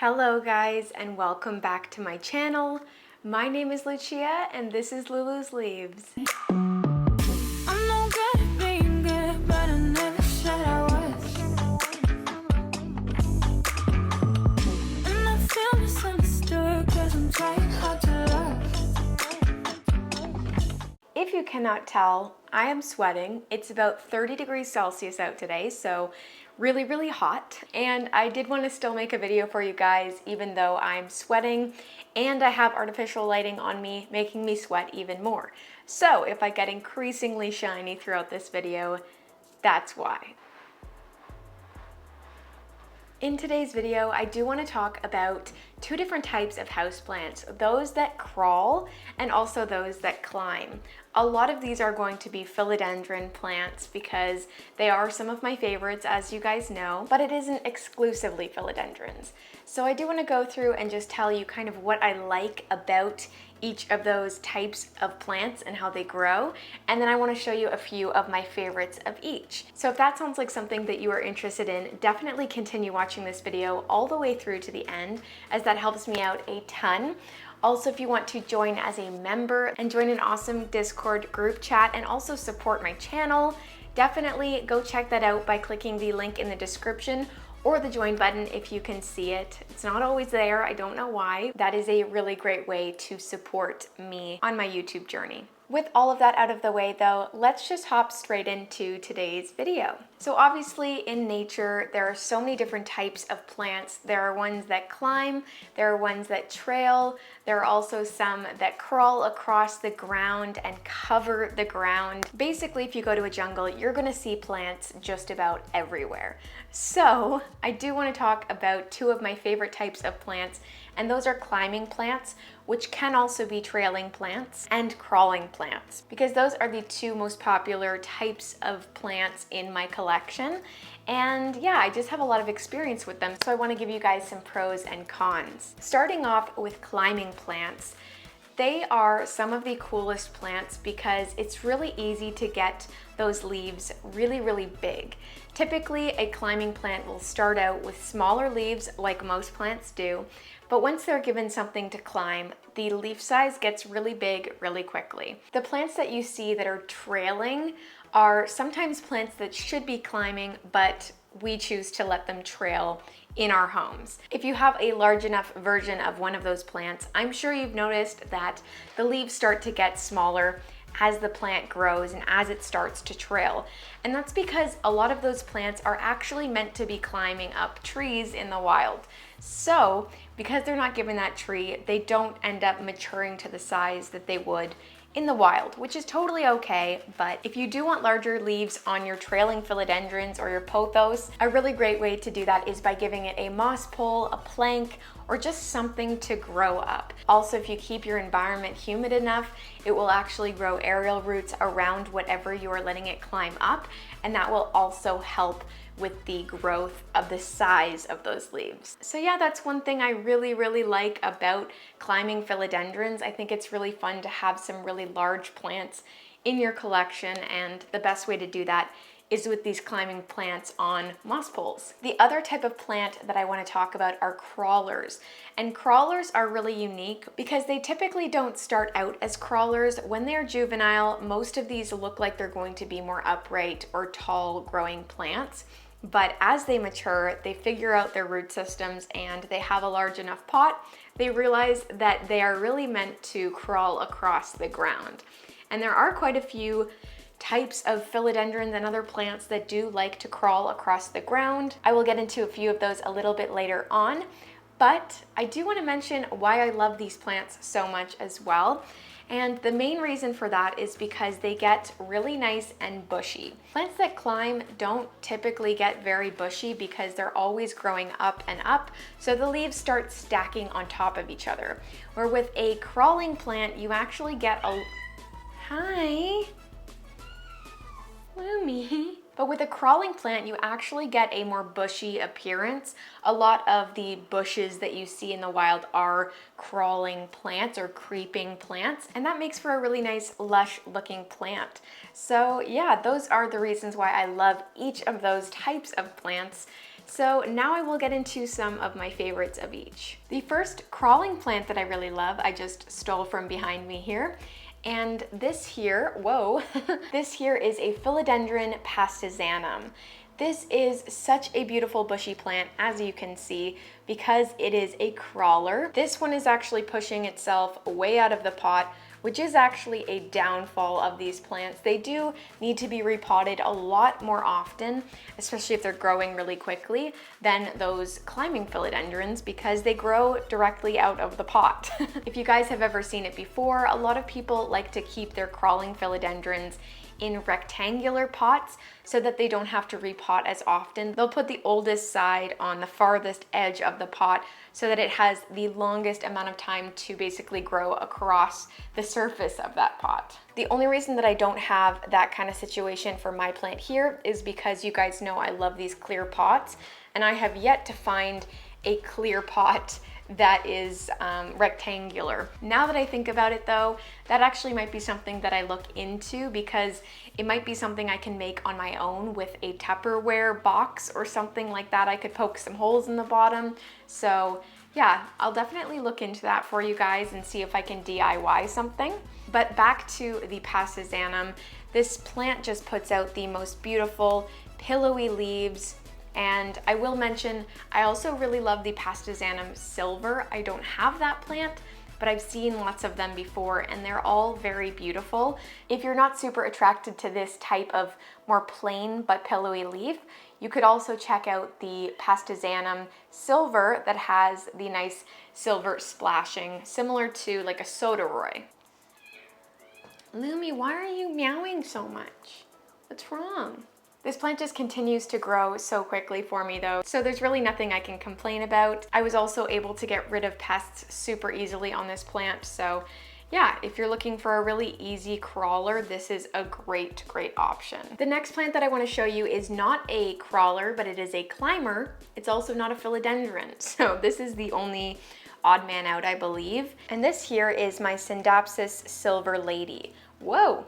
Hello guys, and welcome back to my channel. My name is Lucia and this is Lulu's Leaves. I'm no good at being good, but I never said I was. And I feel misunderstood, cause I'm trying hard to love. If you cannot tell, I am sweating. It's about 30 degrees Celsius out today, so really hot. And I did want to still make a video for you guys, even though I'm sweating and I have artificial lighting on me, making me sweat even more. So if I get increasingly shiny throughout this video, that's why. In today's video, I do want to talk about two different types of houseplants, those that crawl and also those that climb. A lot of these are going to be philodendron plants because they are some of my favorites, as you guys know, but it isn't exclusively philodendrons. So I do want to go through and just tell you kind of what I like about each of those types of plants and how they grow, and then I want to show you a few of my favorites of each. So if that sounds like something that you are interested in, definitely continue watching this video all the way through to the end, as that helps me out a ton. Also, if you want to join as a member and join an awesome Discord group chat and also support my channel, definitely go check that out by clicking the link in the description or the join button if you can see it. It's not always there, I don't know why. That is a really great way to support me on my YouTube journey. With all of that out of the way though, let's just hop straight into today's video. So obviously in nature, there are so many different types of plants. There are ones that climb, there are ones that trail, there are also some that crawl across the ground and cover the ground. Basically, if you go to a jungle, you're gonna see plants just about everywhere. So I do want to talk about two of my favorite types of plants, and those are climbing plants, which can also be trailing plants, and crawling plants, because those are the two most popular types of plants in my collection. And yeah, I just have a lot of experience with them, so I want to give you guys some pros and cons. Starting off with climbing plants, they are some of the coolest plants because it's really easy to get those leaves really big. Typically, a climbing plant will start out with smaller leaves like most plants do, but once they're given something to climb, the leaf size gets really big really quickly. The plants that you see that are trailing are sometimes plants that should be climbing, but we choose to let them trail in our homes. If you have a large enough version of one of those plants, I'm sure you've noticed that the leaves start to get smaller as the plant grows and as it starts to trail. And that's because a lot of those plants are actually meant to be climbing up trees in the wild. So because they're not given that tree, they don't end up maturing to the size that they would in the wild, which is totally okay. But if you do want larger leaves on your trailing philodendrons or your pothos, a really great way to do that is by giving it a moss pole, a plank, or just something to grow up. Also, if you keep your environment humid enough, it will actually grow aerial roots around whatever you are letting it climb up, and that will also help with the growth of the size of those leaves. So yeah, that's one thing I really like about climbing philodendrons. I think it's really fun to have some really large plants in your collection, and the best way to do that is with these climbing plants on moss poles. The other type of plant that I want to talk about are crawlers. And crawlers are really unique because they typically don't start out as crawlers. When they're juvenile, most of these look like they're going to be more upright or tall growing plants. But as they mature, they figure out their root systems and they have a large enough pot, they realize that they are really meant to crawl across the ground. And there are quite a few types of philodendrons and other plants that do like to crawl across the ground. I will get into a few of those a little bit later on, but I do want to mention why I love these plants so much as well. And the main reason for that is because they get really nice and bushy. Plants that climb don't typically get very bushy because they're always growing up and up, so the leaves start stacking on top of each other. Where with a crawling plant, you actually get a... Hi! Lumi. But with a crawling plant, you actually get a more bushy appearance. A lot of the bushes that you see in the wild are crawling plants or creeping plants, and that makes for a really nice, lush looking plant. So yeah, those are the reasons why I love each of those types of plants. So now I will get into some of my favorites of each. The first crawling plant that I really love, I just stole from behind me here. And this here, whoa, this here is a Philodendron Pastaanum. This is such a beautiful bushy plant, as you can see, because it is a crawler. This one is actually pushing itself way out of the pot, which is actually a downfall of these plants. They do need to be repotted a lot more often, especially if they're growing really quickly, than those climbing philodendrons, because they grow directly out of the pot. If you guys have ever seen it before, a lot of people like to keep their crawling philodendrons in rectangular pots so that they don't have to repot as often. They'll put the oldest side on the farthest edge of the pot so that it has the longest amount of time to basically grow across the surface of that pot. The only reason that I don't have that kind of situation for my plant here is because you guys know I love these clear pots, and I have yet to find a clear pot that is rectangular. Now that I think about it though, that actually might be something that I look into, because it might be something I can make on my own with a Tupperware box or something like that. I could poke some holes in the bottom. So yeah, I'll definitely look into that for you guys and see if I can DIY something. But back to the Pastaanum, this plant just puts out the most beautiful pillowy leaves. And I will mention, I also really love the Pastaanum silver. I don't have that plant, but I've seen lots of them before, and they're all very beautiful. If you're not super attracted to this type of more plain but pillowy leaf, you could also check out the Pastaanum silver that has the nice silver splashing, similar to like a Soderoy. Lumi, why are you meowing so much? What's wrong? This plant just continues to grow so quickly for me though, so there's really nothing I can complain about. I was also able to get rid of pests super easily on this plant, so yeah, if you're looking for a really easy crawler, this is a great option. The next plant that I want to show you is not a crawler, but it is a climber. It's also not a philodendron, so this is the only odd man out, I believe. And this here is my Syndopsis silver lady. Whoa!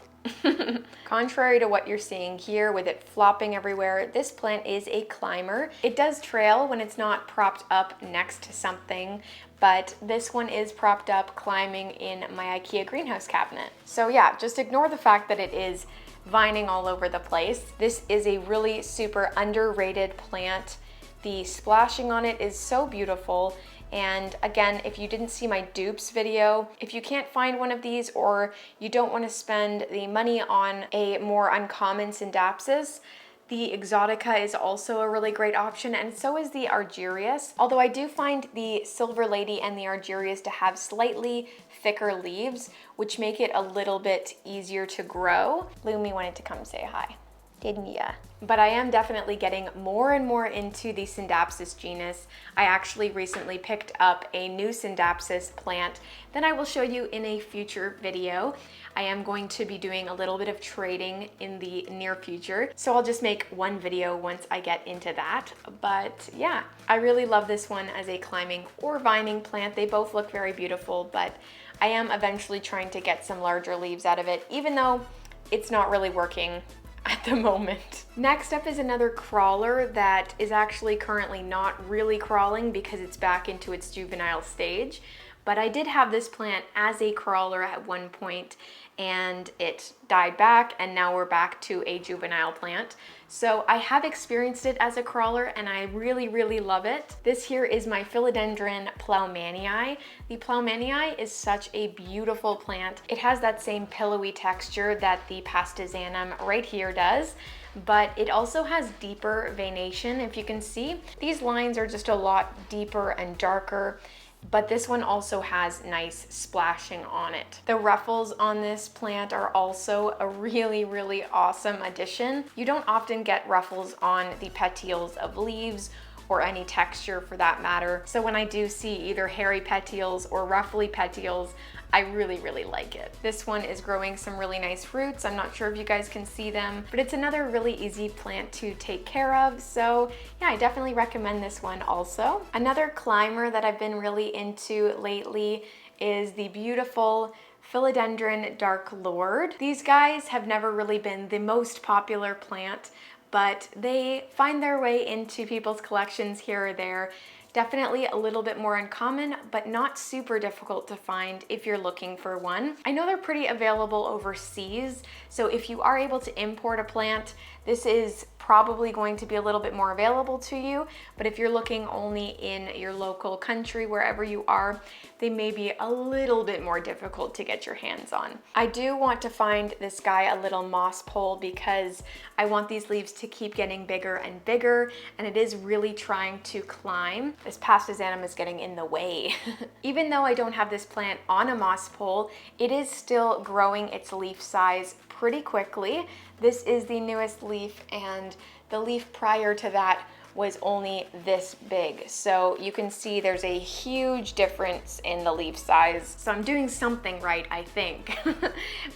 Contrary to what you're seeing here with it flopping everywhere, this plant is a climber. It does trail when it's not propped up next to something, but this one is propped up climbing in my IKEA greenhouse cabinet. So yeah, just ignore the fact that it is vining all over the place. This is a really super underrated plant. The splashing on it is so beautiful. And again, if you didn't see my dupes video, if you can't find one of these, or you don't want to spend the money on a more uncommon Syndopsis, the Exotica is also a really great option, and so is the Argyrius. Although I do find the Silver Lady and the Argyrius to have slightly thicker leaves, which make it a little bit easier to grow. Lumi wanted to come say hi, didn't ya? But I am definitely getting more and more into the Syndopsis genus. I actually recently picked up a new Syndopsis plant that I will show you in a future video. I am going to be doing a little bit of trading in the near future, so I'll just make one video once I get into that. But yeah, I really love this one as a climbing or vining plant. They both look very beautiful, but I am eventually trying to get some larger leaves out of it, even though it's not really working at the moment. Next up is another crawler that is actually currently not really crawling because it's back into its juvenile stage. But I did have this plant as a crawler at one point, and it died back, and now we're back to a juvenile plant. So I have experienced it as a crawler, and I really love it. This here is my Philodendron Plaumanii. The Plaumanii is such a beautiful plant. It has that same pillowy texture that the Pastaanum right here does, but it also has deeper veination. If you can see, these lines are just a lot deeper and darker, but this one also has nice splashing on it. The ruffles on this plant are also a really awesome addition. You don't often get ruffles on the petioles of leaves or any texture for that matter. So when I do see either hairy petioles or ruffly petioles, I really like it. This one is growing some really nice roots. I'm not sure if you guys can see them, but it's another really easy plant to take care of. So yeah, I definitely recommend this one also. Another climber that I've been really into lately is the beautiful Philodendron Dark Lord. These guys have never really been the most popular plant, but they find their way into people's collections here or there. Definitely a little bit more uncommon, but not super difficult to find if you're looking for one. I know they're pretty available overseas, so if you are able to import a plant, this is probably going to be a little bit more available to you, but if you're looking only in your local country, wherever you are, they may be a little bit more difficult to get your hands on. I do want to find this guy a little moss pole because I want these leaves to keep getting bigger and bigger, and it is really trying to climb. This Pastaanum is getting in the way. Even though I don't have this plant on a moss pole, it is still growing its leaf size pretty quickly. This is the newest leaf, and the leaf prior to that was only this big. So you can see there's a huge difference in the leaf size. So I'm doing something right, I think.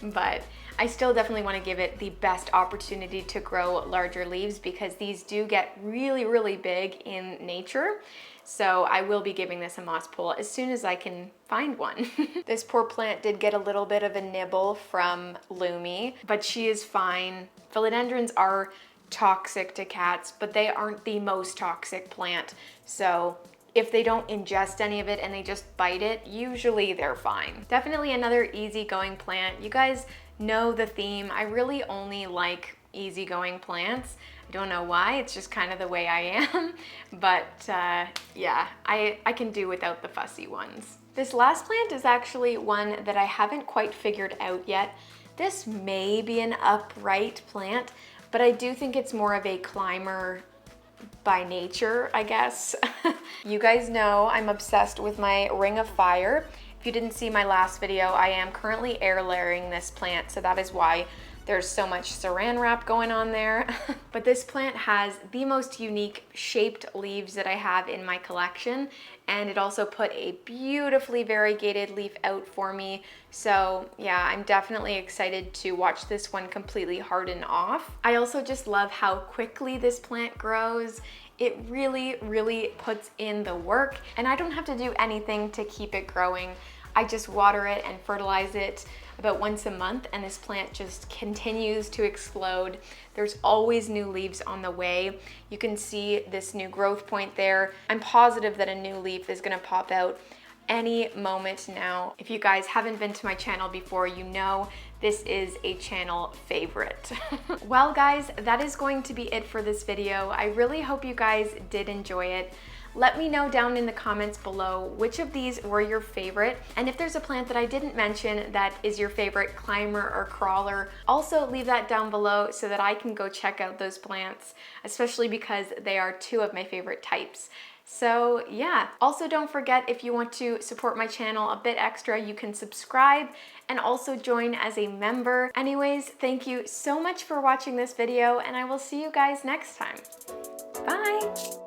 But I still definitely want to give it the best opportunity to grow larger leaves because these do get really, really big in nature. So I will be giving this a moss pole as soon as I can find one. This poor plant did get a little bit of a nibble from Lumi, but she is fine. Philodendrons are toxic to cats, but they aren't the most toxic plant. So if they don't ingest any of it and they just bite it, usually they're fine. Definitely another easygoing plant. You guys know the theme. I really only like easygoing plants. I don't know why, it's just kind of the way I am, but yeah, I can do without the fussy ones. This last plant is actually one that I haven't quite figured out yet. This may be an upright plant, but I do think it's more of a climber by nature, I guess. You guys know I'm obsessed with my Ring of Fire. If you didn't see my last video, I am currently air layering this plant, so that is why there's so much saran wrap going on there. But this plant has the most unique shaped leaves that I have in my collection, and it also put a beautifully variegated leaf out for me. So yeah, I'm definitely excited to watch this one completely harden off. I also just love how quickly this plant grows. It really, really puts in the work, and I don't have to do anything to keep it growing. I just water it and fertilize it about once a month, and this plant just continues to explode. There's always new leaves on the way. You can see this new growth point there. I'm positive that a new leaf is gonna pop out any moment now. If you guys haven't been to my channel before, you know this is a channel favorite. Well guys, that is going to be it for this video. I really hope you guys did enjoy it. Let me know down in the comments below which of these were your favorite, and if there's a plant that I didn't mention that is your favorite climber or crawler, also leave that down below so that I can go check out those plants, especially because they are two of my favorite types. So yeah, also don't forget, if you want to support my channel a bit extra, you can subscribe and also join as a member. Anyways, thank you so much for watching this video, and I will see you guys next time. Bye!